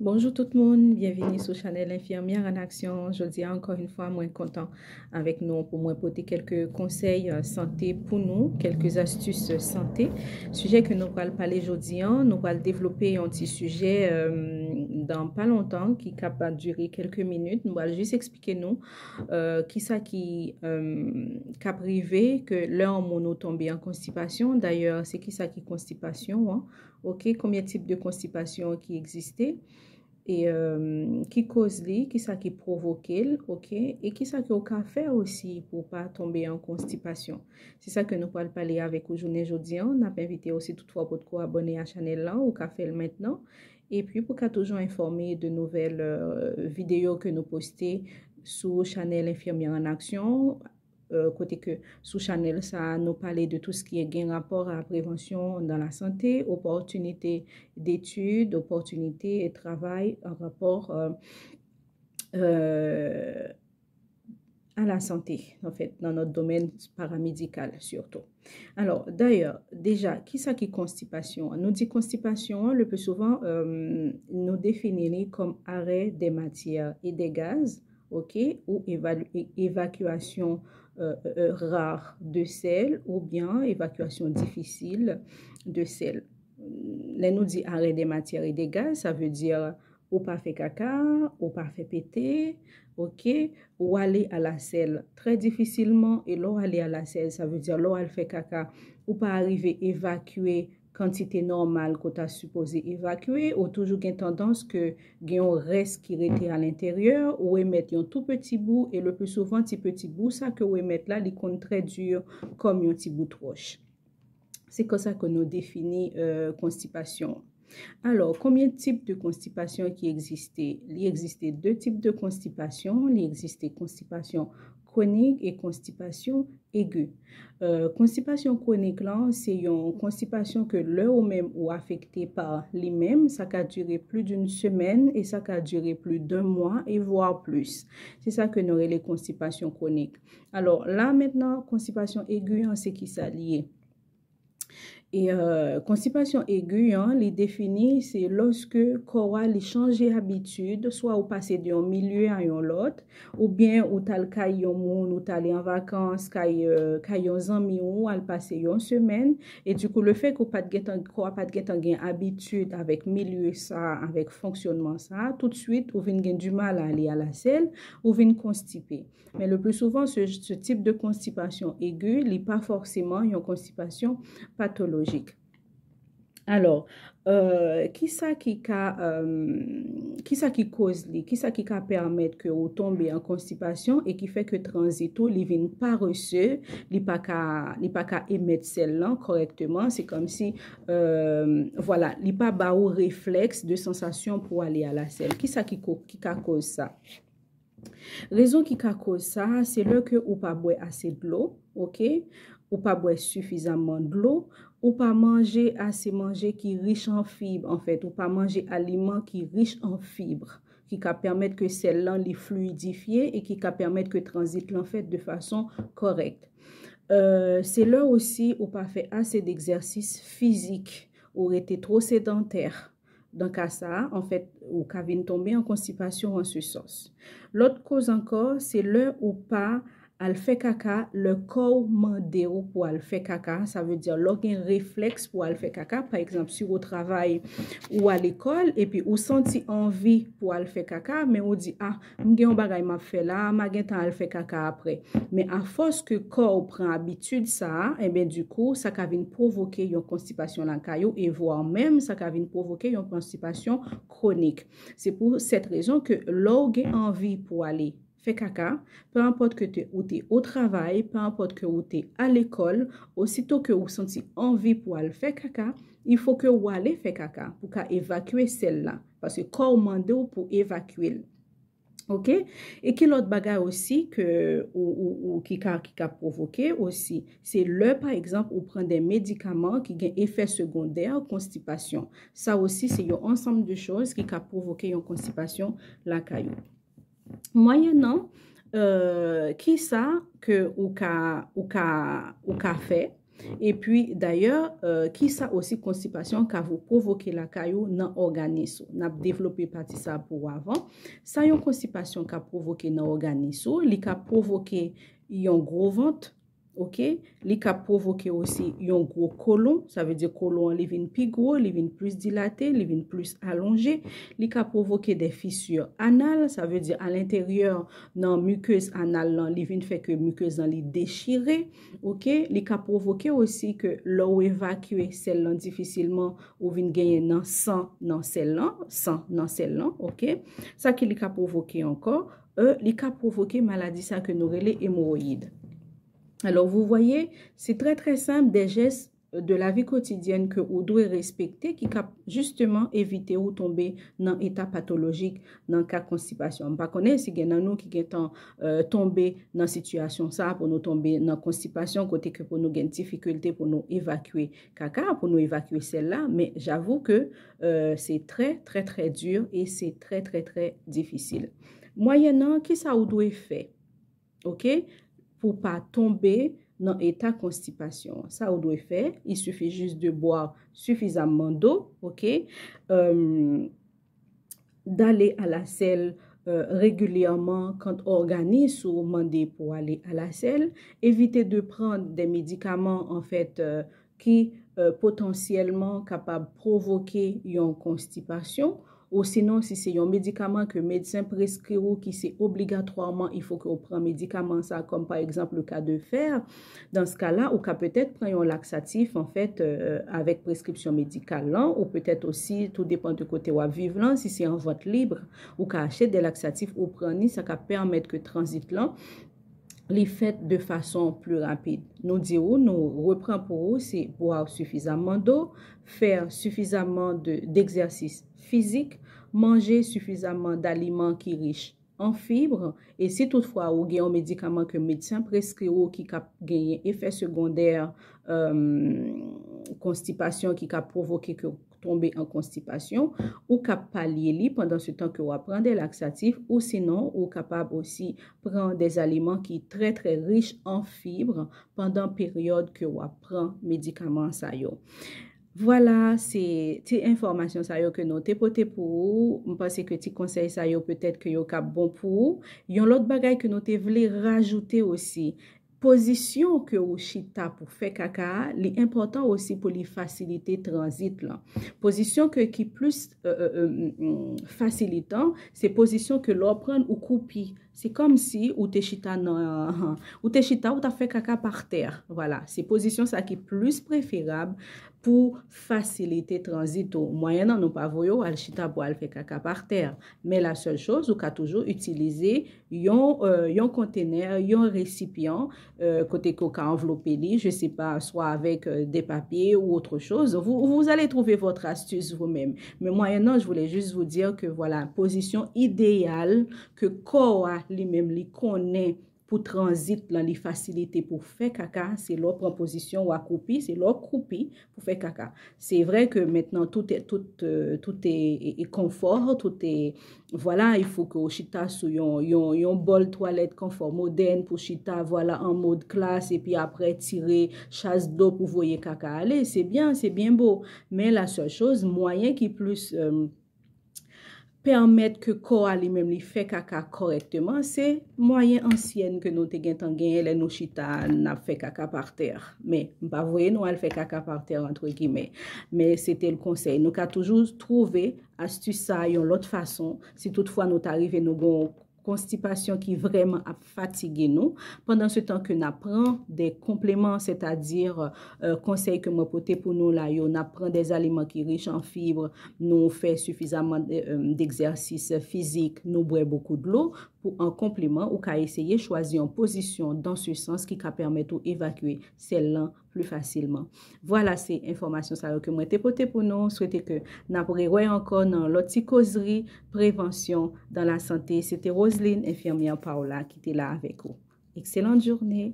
Bonjour tout le monde, bienvenue sur Chanel Infirmière en Action. Je dis encore une fois, moi content avec nous pour moi porter quelques conseils santé pour nous, quelques astuces santé. Sujet que nous allons parler aujourd'hui, nous allons développer un petit sujet dans pas longtemps qui est capable de durer quelques minutes. Nous allons juste expliquer nous qui ça qui cap privé que l'un mono tombé en constipation. D'ailleurs, c'est qui ça qui constipation, hein? OK, combien de types de constipation qui existait? Et qui cause li, qui ça qui provoque, ok, et qui ça qui au faire aussi pour pas tomber en constipation. C'est ça que nous allons parler avec aujourd'hui. On a invité aussi toutefois pour te abonner à la chaîne là ou qu'à faire maintenant. Et puis pour qu'à toujours informer de nouvelles vidéos que nous postons sur Chanel Infirmière en Action. Côté que sous Chanel, ça nous parlait de tout ce qui est gain rapport à la prévention dans la santé, opportunités d'études, opportunités et travail en rapport à la santé, en fait, dans notre domaine paramédical surtout. Alors, d'ailleurs, déjà, qui ça qui constipation? Nous dit constipation, le plus souvent, nous définit comme arrêt des matières et des gaz, ok, ou évacuation rare de sel, ou bien évacuation difficile de sel. Là, nous dit arrêt des matières et des gaz, ça veut dire ou pas fait caca, ou pas fait péter, ok, ou aller à la selle très difficilement, et l'eau aller à la selle, ça veut dire l'eau elle fait caca, ou pas arriver à évacuer quantité normale qu'on t'a supposé évacuer, ou toujours une tendance que un reste qui était à l'intérieur, ou émettre un tout petit bout, et le plus souvent, petit petit bout, ça que vous émettre là, il compte très dur comme un petit bout de roche. C'est comme ça que nous définit constipation. Alors, combien de types de constipation qui existait? Il existait deux types de constipation. Il existait constipation chronique et constipation aiguë. Constipation chronique, là, c'est une constipation que l'heure ou même ou affecté par lui-même, ça a duré plus d'une semaine et ça a duré plus d'un mois et voire plus. C'est ça que nous avons les constipations chroniques. Alors là, maintenant, constipation aiguë, c'est qui ça lié? Et constipation aiguë, les définit, c'est lorsque corps les changer habitude, soit au passer d'un milieu à un autre, ou bien ou tal kay yon moun, ou tal en vacances, kay yon zami ou al passer une semaine, et du coup le fait qu'on pas de gain habitude avec milieu ça, avec fonctionnement ça, tout de suite ou vient du mal à aller à la selle, ou vient constipé. Mais le plus souvent ce type de constipation aiguë, n'est pas forcément une constipation pathologique. Alors, qui ça qui cause qui ça qui permet que vous tombez en constipation et qui fait que transito li vient pas reçu, li pas qu'à émettre celle-là correctement, c'est comme si voilà, li pas ba ou réflexe de sensation pour aller à la selle. Qui ça qui cause ça? Raison qui cause ça, c'est le que ou pas boire assez de l'eau, ok? Ou pas boire suffisamment de l'eau, ou pas manger assez manger qui riche en fibres, en fait, ou pas manger aliments qui riche en fibres, qui permettre que celle-là les fluidifier et qui permettre que transite en fait de façon correcte. C'est là aussi ou pas fait assez d'exercice physique, ou été trop sédentaire. Dans cas ça, en fait, ou qu'avine tomber en constipation en ce sens. L'autre cause encore, c'est le ou pas al fait caca, le corps mandé pour al fait caca, ça veut dire l'organe réflexe pour al fait caca, par exemple, sur au travail ou à l'école, et puis ou senti envie pour al fait caca, mais on dit, ah, m'gen bagay m'a fait là, m'a gen tan al fait caca après. Mais à force que le corps prend habitude ça, et bien du coup, ça vient provoquer une constipation dans le caillou, et voire même ça vient provoquer une constipation chronique. C'est pour cette raison que l'organe envie pour aller fait caca, peu importe que tu es au travail, peu importe que tu es à l'école, aussitôt que vous sentez envie pour aller faire caca, il faut que vous allez faire caca pour évacuer celle-là. Parce que le corps demande pour évacuer. OK? Et qui l'autre bagage aussi que ou qui a provoqué aussi, c'est par exemple ou prendre des médicaments qui ont effet secondaire constipation. Ça aussi c'est un ensemble de choses qui a provoqué une constipation la caillou. Moyennant qui ça que ou ka fait Et puis, d'ailleurs, qui ça aussi constipation qui vous provoquer la caillou dans l'organisme. On a développé partie ça pour avant. Ça, une constipation qui a provoqué dans l'organisme, qui a provoqué un gros ventre. OK, li ka provoquer aussi un gros côlon, ça veut dire côlon li vin plus gros, li vin plus dilaté, li vin plus allongé, li ka provoquer des fissures anales, ça veut dire à l'intérieur dans muqueuse anale là, li vin fait que muqueuse li déchiré, OK, li ka provoquer aussi que l'eau évacuer celle là difficilement ou vin gagner dans sang dans celle là, OK, ça qui li ka provoquer encore, li ka provoquer maladie ça que nous relais hémorroïdes. Alors, vous voyez, c'est très, très simple des gestes de la vie quotidienne que vous devez respecter qui cap justement éviter ou tomber dans état pathologique dans le cas de constipation. Je ne connais pas si il y a nous qui sont tombés dans situation ça pour nous tomber dans constipation côté que pour nous gagner difficulté pour nous évacuer caca pour nous évacuer celle-là, mais j'avoue que c'est très très très dur et c'est très très très difficile. Moyennant qui ça vous doit faire, OK? Pour pas tomber dans l'état constipation. Ça, on doit faire. Il suffit juste de boire suffisamment d'eau, OK? D'aller à la selle régulièrement quand organisme ou demandé pour aller à la selle. Éviter de prendre des médicaments, en fait, qui potentiellement capables de provoquer une constipation. Ou sinon, si c'est un médicament que le médecin prescrit ou qui c'est obligatoirement, il faut qu'on prenne un médicament, ça, comme par exemple le cas de fer. Dans ce cas-là, ou qu'à peut-être prendre un laxatif, en fait, avec prescription médicale, là, ou peut-être aussi, tout dépend de côté où vivre là, si c'est en vente libre, ou qu'à acheter des laxatifs ou prendre, ça peut permettre que transit là, les faites de façon plus rapide. Nous disons, nous reprenons pour vous, c'est boire suffisamment d'eau, faire suffisamment d'exercice physique, manger suffisamment d'aliments qui sont riches en fibres, et si toutefois vous avez un médicament que le médecin prescrit ou qui a gagné effet secondaire, constipation qui a provoqué que tomber en constipation ou cap pallier pendant ce temps que vous prenez des laxatifs ou sinon ou capable aussi prendre des aliments qui sont très très riches en fibres pendant période que vous prenez médicaments ça yo. Voilà, c'est information ça yo que nous tépoté pour vous. Je pense que ti conseil ça yo peut-être que yo cap bon pour vous. Yon l'autre bagay que nous te voulons rajouter aussi. Position que ou chita pour faire caca, l'important aussi pour les faciliter transit là. Position que qui plus facilitant, c'est position que l'on prend ou coupi. C'est comme si ou te chita ou t'as fait caca par terre. Voilà, c'est position ça qui est plus préférable pour faciliter transit au moyennant nous pas voyo al chita pour al faire caca par terre. Mais la seule chose ou qu'a toujours utiliser yon conteneur, yon récipient côté coca enveloppé li, je sais pas, soit avec des papiers ou autre chose. Vous allez trouver votre astuce vous-même. Mais moyennant, je voulais juste vous dire que voilà, position idéale que corps lui-même li connaît pour transit dans les facilités pour faire caca, c'est leur proposition ou accroupi, c'est leur croupi pour faire caca. C'est vrai que maintenant tout est confort, tout est voilà, il faut que chita sous yon bol toilette confort moderne pour chita voilà en mode classe et puis après tirer chasse d'eau pour voyer caca aller, c'est bien beau, mais la seule chose moyen qui plus permettre que corps lui-même lui fait caca correctement, c'est moyen ancienne que nous te gagné les nous chita n'a fait caca par terre. Mais pas voyez nous elle fait caca par terre entre guillemets. Mais c'était le conseil. Nous avons toujours trouvé astuce ça une l'autre façon. Si toutefois nous arrivons nous gon constipation qui vraiment a fatigué nous pendant ce temps que nous apprenons des compléments, c'est-à-dire conseils que moi porter pour nous là, on apprend des aliments qui riches en fibres, nous fait suffisamment d'exercice physique, nous boit beaucoup de l'eau pour en complément ou qu'à essayer choisir une position dans ce sens qui va permettre d'évacuer celle-là plus facilement. Voilà ces informations ça que moi t'ai porté pour nous. Souhaitez que nous pourrions encore dans l'autre causerie prévention dans la santé. C'était Roselyne, infirmière Paola qui était là avec vous. Excellente journée.